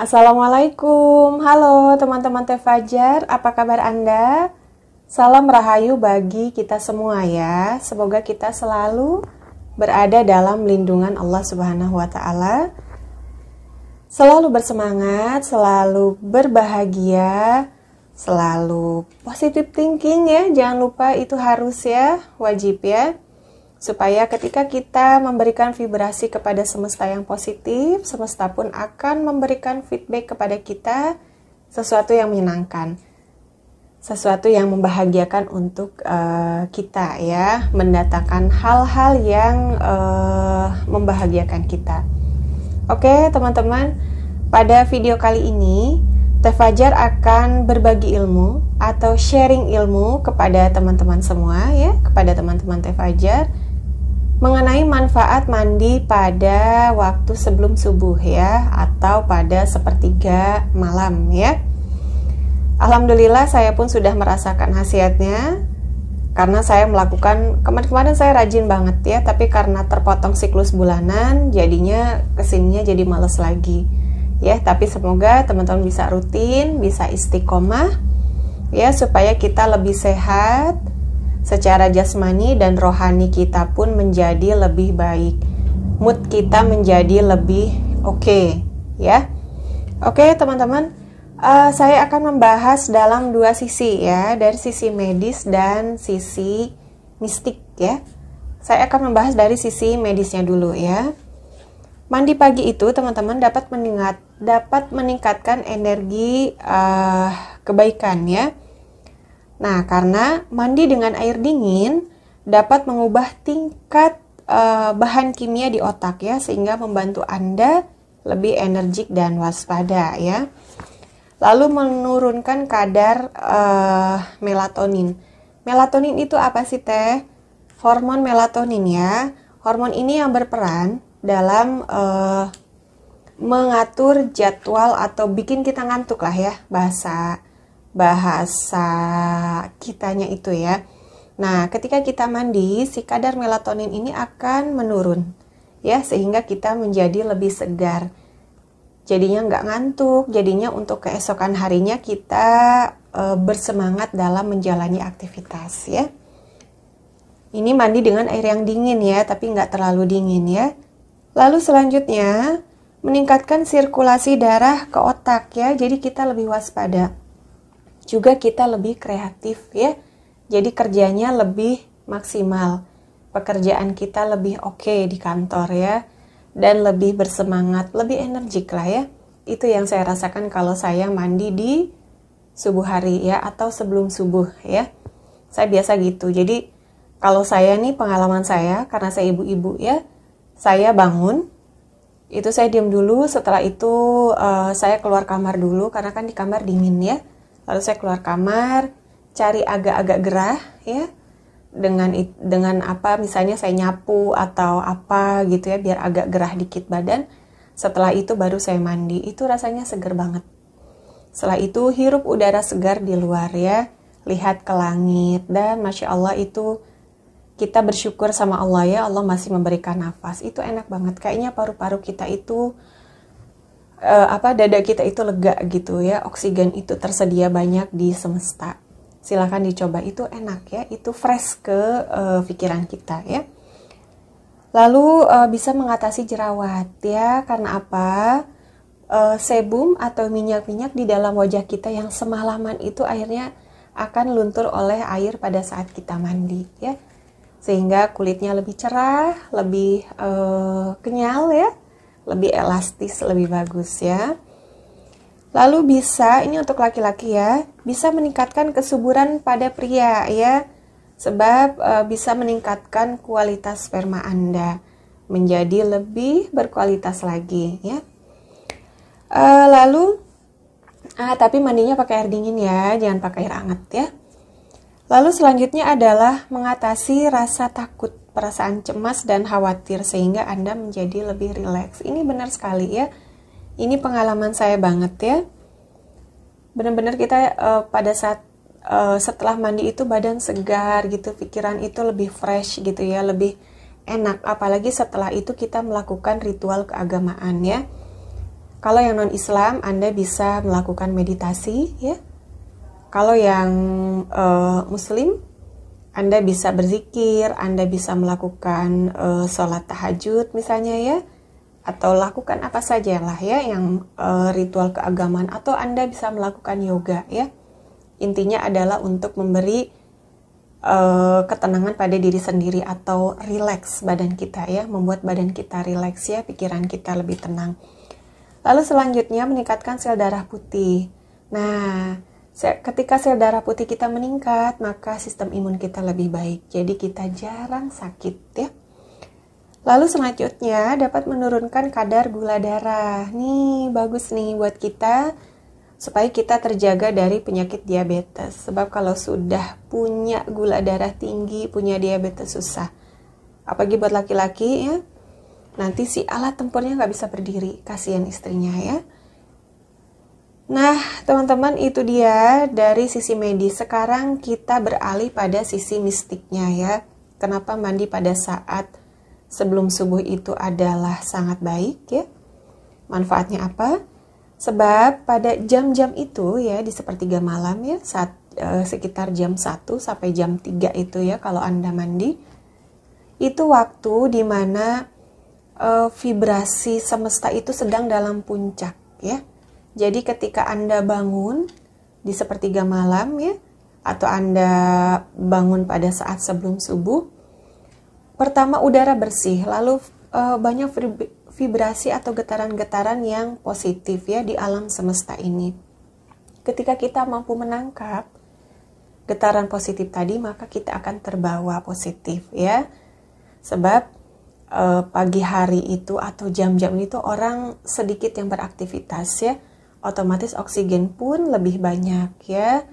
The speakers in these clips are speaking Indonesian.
Assalamualaikum, halo teman-teman Teh Fajar, apa kabar Anda? Salam rahayu bagi kita semua ya. Semoga kita selalu berada dalam lindungan Allah Subhanahu wa Ta'ala. Selalu bersemangat, selalu berbahagia, selalu positive thinking ya. Jangan lupa itu harus ya, wajib ya. Supaya ketika kita memberikan vibrasi kepada semesta yang positif, semesta pun akan memberikan feedback kepada kita sesuatu yang menyenangkan, sesuatu yang membahagiakan untuk kita ya, mendatangkan hal-hal yang membahagiakan kita. Oke teman-teman, pada video kali ini Teh Fajar akan berbagi ilmu atau sharing ilmu kepada teman-teman semua ya, kepada teman-teman Teh Fajar mengenai manfaat mandi pada waktu sebelum subuh ya, atau pada sepertiga malam ya. Alhamdulillah saya pun sudah merasakan khasiatnya, karena saya melakukan, kemarin-kemarin saya rajin banget ya, tapi karena terpotong siklus bulanan, jadinya kesininya jadi males lagi ya. Tapi semoga teman-teman bisa rutin, bisa istiqomah ya, supaya kita lebih sehat secara jasmani dan rohani kita pun menjadi lebih baik, mood kita menjadi lebih oke ya. Oke teman-teman, saya akan membahas dalam dua sisi ya, dari sisi medis dan sisi mistik ya. Saya akan membahas dari sisi medisnya dulu ya. Mandi pagi itu teman-teman dapat meningkatkan energi kebaikan ya. Nah, karena mandi dengan air dingin dapat mengubah tingkat bahan kimia di otak ya, sehingga membantu Anda lebih energik dan waspada ya. Lalu menurunkan kadar melatonin. Melatonin itu apa sih Teh? Hormon melatonin ya. Hormon ini yang berperan dalam mengatur jadwal atau bikin kita ngantuk lah ya, bahasa kitanya itu ya. Nah, ketika kita mandi, si kadar melatonin ini akan menurun ya, sehingga kita menjadi lebih segar. Jadinya nggak ngantuk, jadinya untuk keesokan harinya kita bersemangat dalam menjalani aktivitas ya. Ini mandi dengan air yang dingin ya, tapi nggak terlalu dingin ya. Lalu selanjutnya, meningkatkan sirkulasi darah ke otak ya, jadi kita lebih waspada. Juga kita lebih kreatif ya, jadi kerjanya lebih maksimal, pekerjaan kita lebih oke di kantor ya, dan lebih bersemangat, lebih energik lah ya. Itu yang saya rasakan kalau saya mandi di subuh hari ya, atau sebelum subuh ya. Saya biasa gitu. Jadi kalau saya nih, pengalaman saya, karena saya ibu-ibu ya, saya bangun, itu saya diam dulu, setelah itu saya keluar kamar dulu, karena kan di kamar dingin ya. Lalu saya keluar kamar, cari agak-agak gerah ya, dengan apa, misalnya saya nyapu atau apa gitu ya, biar agak gerah dikit badan. Setelah itu baru saya mandi, itu rasanya segar banget. Setelah itu hirup udara segar di luar ya, lihat ke langit, dan Masya Allah itu kita bersyukur sama Allah ya, Allah masih memberikan nafas, itu enak banget. Kayaknya paru-paru kita itu dada kita itu lega gitu ya, oksigen itu tersedia banyak di semesta. Silahkan dicoba, itu enak ya, itu fresh ke pikiran kita ya. Lalu bisa mengatasi jerawat ya, karena apa? Sebum atau minyak-minyak di dalam wajah kita yang semalaman itu akhirnya akan luntur oleh air pada saat kita mandi ya, sehingga kulitnya lebih cerah, lebih kenyal ya, lebih elastis, lebih bagus ya. Lalu bisa, ini untuk laki-laki ya, bisa meningkatkan kesuburan pada pria ya, sebab bisa meningkatkan kualitas sperma Anda menjadi lebih berkualitas lagi ya. Tapi mandinya pakai air dingin ya, jangan pakai air hangat ya. Lalu selanjutnya adalah mengatasi rasa takut, perasaan cemas dan khawatir, sehingga Anda menjadi lebih rileks. Ini benar sekali ya. Ini pengalaman saya banget ya. Benar-benar kita pada saat setelah mandi itu badan segar gitu, pikiran itu lebih fresh gitu ya, lebih enak. Apalagi setelah itu kita melakukan ritual keagamaan ya. Kalau yang non-Islam, Anda bisa melakukan meditasi, ya. Kalau yang Muslim, Anda bisa berzikir, Anda bisa melakukan sholat tahajud misalnya, ya. Atau lakukan apa saja lah ya yang ritual keagamaan, atau Anda bisa melakukan yoga, ya. Intinya adalah untuk memberi ketenangan pada diri sendiri atau rileks badan kita, ya, membuat badan kita rileks, ya, pikiran kita lebih tenang. Lalu selanjutnya meningkatkan sel darah putih. Nah, ketika sel darah putih kita meningkat, maka sistem imun kita lebih baik. Jadi kita jarang sakit, ya. Lalu selanjutnya dapat menurunkan kadar gula darah. Nih, bagus nih buat kita supaya kita terjaga dari penyakit diabetes. Sebab kalau sudah punya gula darah tinggi, punya diabetes susah. Apalagi buat laki-laki, ya. Nanti si alat tempurnya nggak bisa berdiri. Kasihan istrinya, ya. Nah, teman-teman, itu dia dari sisi medis. Sekarang kita beralih pada sisi mistiknya, ya. Kenapa mandi pada saat sebelum subuh itu adalah sangat baik, ya. Manfaatnya apa? Sebab pada jam-jam itu, ya, di sepertiga malam, ya, saat sekitar jam 1 sampai jam 3 itu, ya, kalau Anda mandi, itu waktu dimana vibrasi semesta itu sedang dalam puncak, ya. Jadi ketika Anda bangun di sepertiga malam, ya, atau Anda bangun pada saat sebelum subuh, pertama udara bersih, lalu banyak vibrasi atau getaran-getaran yang positif, ya, di alam semesta ini. Ketika kita mampu menangkap getaran positif tadi, maka kita akan terbawa positif, ya. Sebab pagi hari itu atau jam-jam itu orang sedikit yang beraktivitas, ya. Otomatis oksigen pun lebih banyak, ya.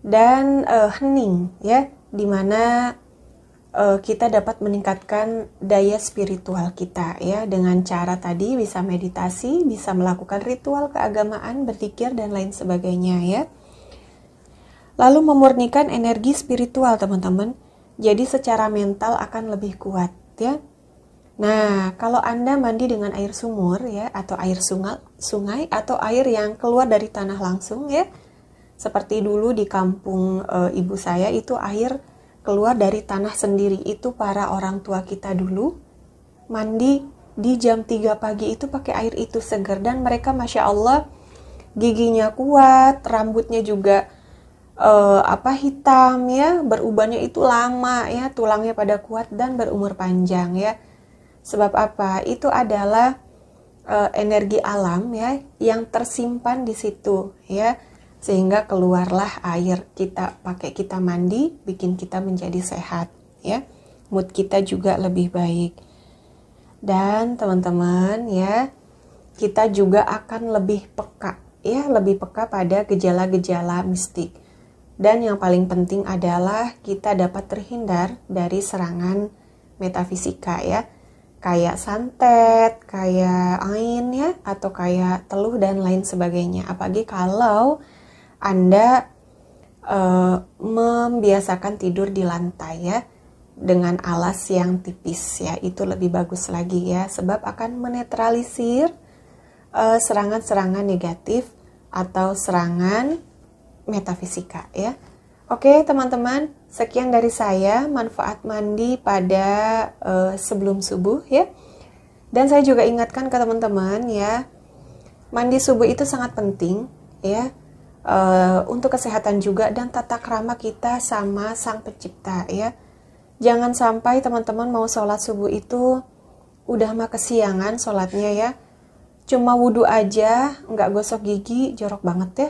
Dan hening, ya, dimana kita dapat meningkatkan daya spiritual kita, ya, dengan cara tadi bisa meditasi, bisa melakukan ritual keagamaan, berzikir dan lain sebagainya, ya. Lalu memurnikan energi spiritual, teman-teman. Jadi secara mental akan lebih kuat, ya. Nah, kalau Anda mandi dengan air sumur, ya, atau air sungai atau air yang keluar dari tanah langsung, ya. Seperti dulu di kampung ibu saya itu air keluar dari tanah sendiri. Itu para orang tua kita dulu mandi di jam 3 pagi itu pakai air itu segar, dan mereka Masya Allah giginya kuat, rambutnya juga hitam, ya, berubahnya itu lama, ya, tulangnya pada kuat dan berumur panjang, ya. Sebab apa? Itu adalah energi alam, ya, yang tersimpan di situ, ya. Sehingga keluarlah air kita pakai, kita mandi, bikin kita menjadi sehat, ya. Mood kita juga lebih baik. Dan teman-teman, ya, kita juga akan lebih peka, ya, lebih peka pada gejala-gejala mistik. Dan yang paling penting adalah kita dapat terhindar dari serangan metafisika, ya. Kayak santet, kayak ain, ya, atau kayak teluh dan lain sebagainya. Apalagi kalau Anda membiasakan tidur di lantai, ya, dengan alas yang tipis, ya, itu lebih bagus lagi, ya, sebab akan menetralisir serangan-serangan negatif atau serangan metafisika, ya. Oke, teman-teman, sekian dari saya manfaat mandi pada sebelum subuh, ya. Dan saya juga ingatkan ke teman-teman, ya, mandi subuh itu sangat penting, ya, untuk kesehatan juga dan tata krama kita sama Sang Pencipta, ya. Jangan sampai teman-teman mau sholat subuh itu udah mah kesiangan sholatnya, ya. Cuma wudhu aja, nggak gosok gigi, jorok banget, ya.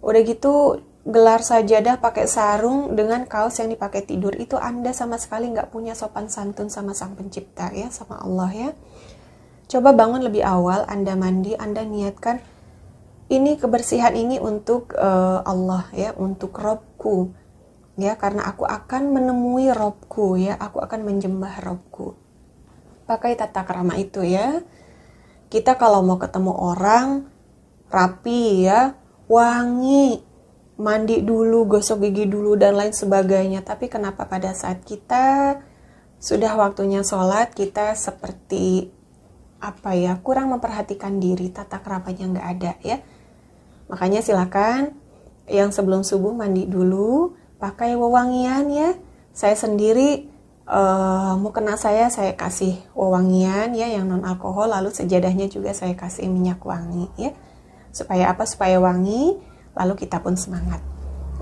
Udah gitu gelar sajadah pakai sarung dengan kaos yang dipakai tidur, itu Anda sama sekali nggak punya sopan santun sama Sang Pencipta, ya, sama Allah, ya. Coba bangun lebih awal, Anda mandi, Anda niatkan ini kebersihan ini untuk Allah, ya, untuk Robku, ya, karena aku akan menemui Robku, ya, aku akan menjembah Robku. Pakai tata krama itu, ya. Kita kalau mau ketemu orang rapi, ya, wangi, mandi dulu, gosok gigi dulu, dan lain sebagainya. Tapi kenapa pada saat kita sudah waktunya sholat, kita seperti kurang memperhatikan diri, tata keramanya nggak ada ya. Makanya silakan yang sebelum subuh mandi dulu, pakai wewangian ya. Saya sendiri mukena saya kasih wewangian ya yang non alkohol, lalu sejadahnya juga saya kasih minyak wangi ya. Supaya apa? Supaya wangi, lalu kita pun semangat.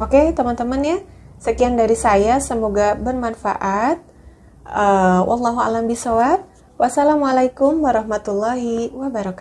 Oke teman-teman ya, sekian dari saya, semoga bermanfaat. Wallahu a'lam bishawab. Wassalamualaikum warahmatullahi wabarakatuh.